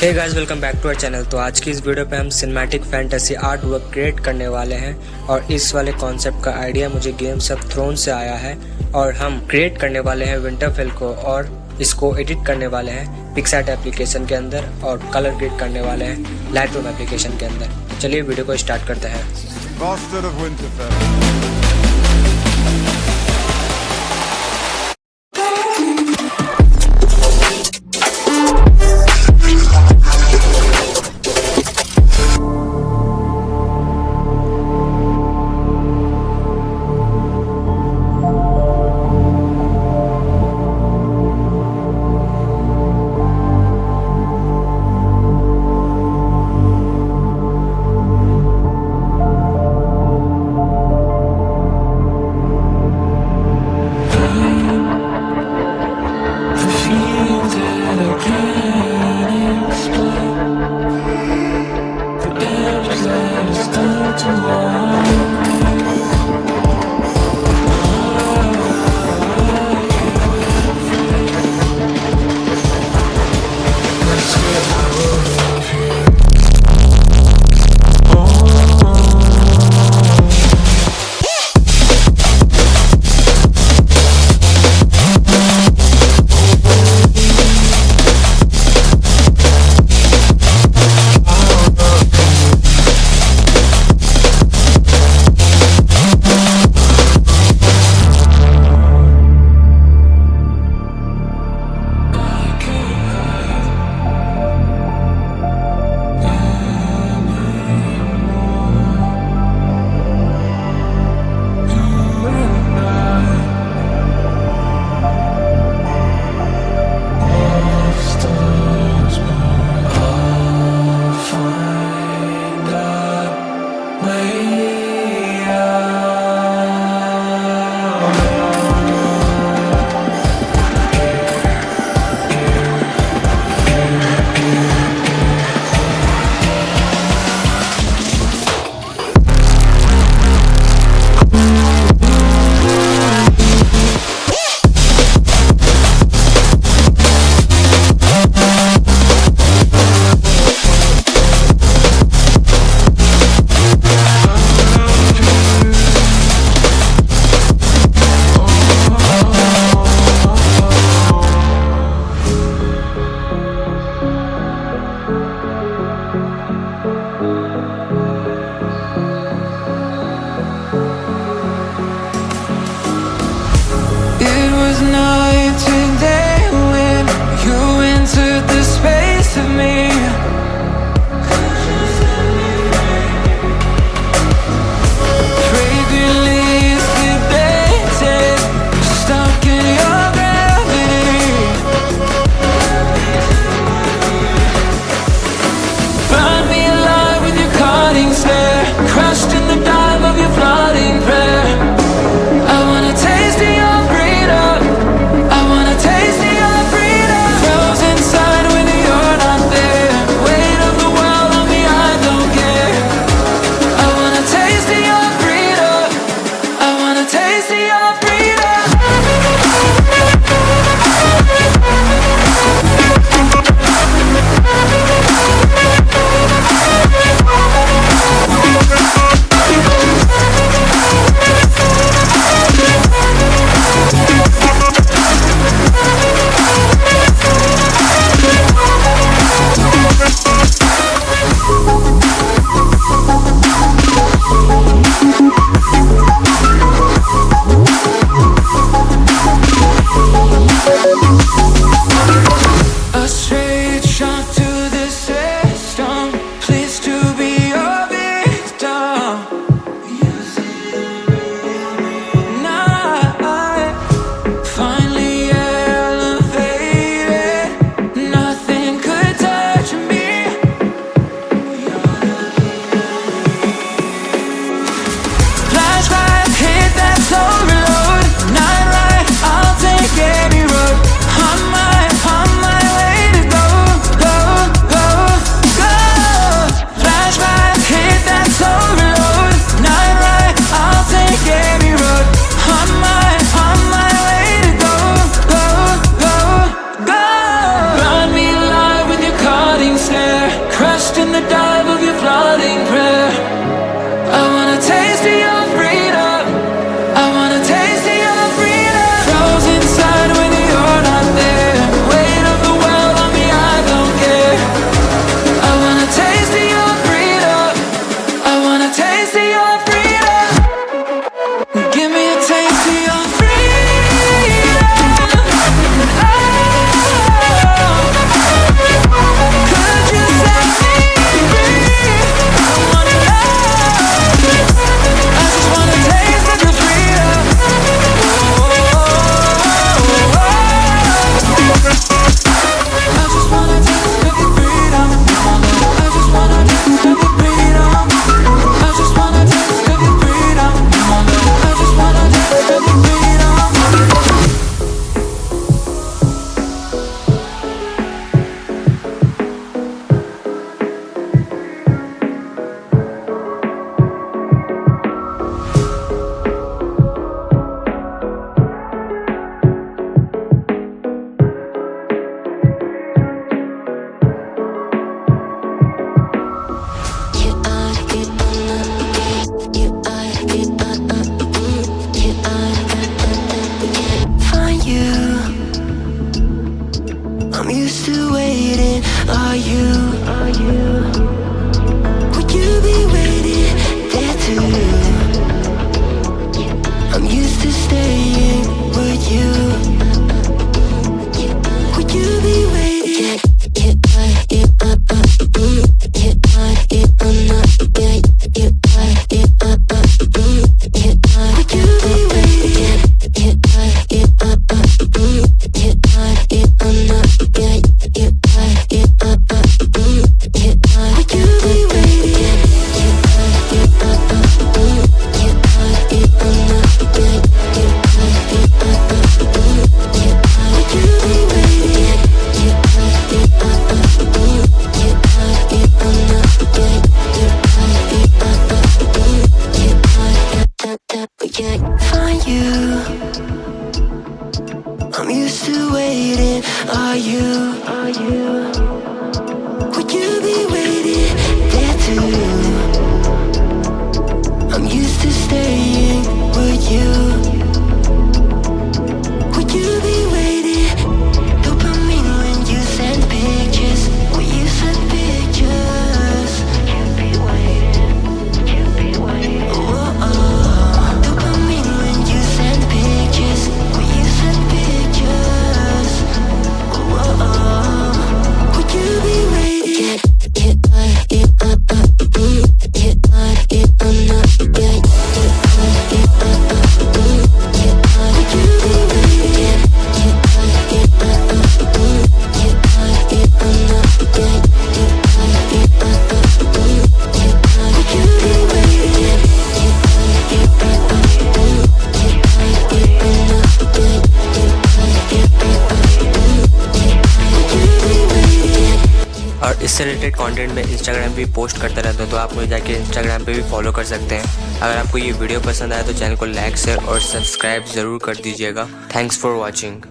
Hey guys, welcome back to our channel. तो आज की इस वीडियो पे हम cinematic fantasy art work create करने वाले हैं और इस वाले कॉन्सेप्ट का आइडिया मुझे गेम्स ऑफ थ्रोन्स से आया है और हम क्रिएट करने वाले हैं विंटरफेल को और इसको एडिट करने वाले हैं पिक्स एप्लीकेशन के अंदर और कलर ग्रेड करने वाले हैं लाइटरूम एप्लीकेशन के अंदर। चलिए वीडियो को स्टार्ट करते हैं। Bastard of Winterfell. Are you? Would you be waiting there too? I'm used to staying with you. Would you be waiting? Find you. I'm used to waiting. Are you? Would you be waiting there too? I'm used to staying with you. Would you be waiting? Dopamine when you send pictures. When you send pictures. You'd be waiting. Oh, dopamine when you send pictures. When you send pictures. Oh, would you be waiting? और इससे related content में Instagram पे post करता रहता हूँ, तो आप मुझे जाके इंस्टाग्राम पे भी फॉलो कर सकते हैं। अगर आपको ये वीडियो पसंद आया तो चैनल को लाइक शेयर और सब्सक्राइब ज़रूर कर दीजिएगा। Thanks for watching.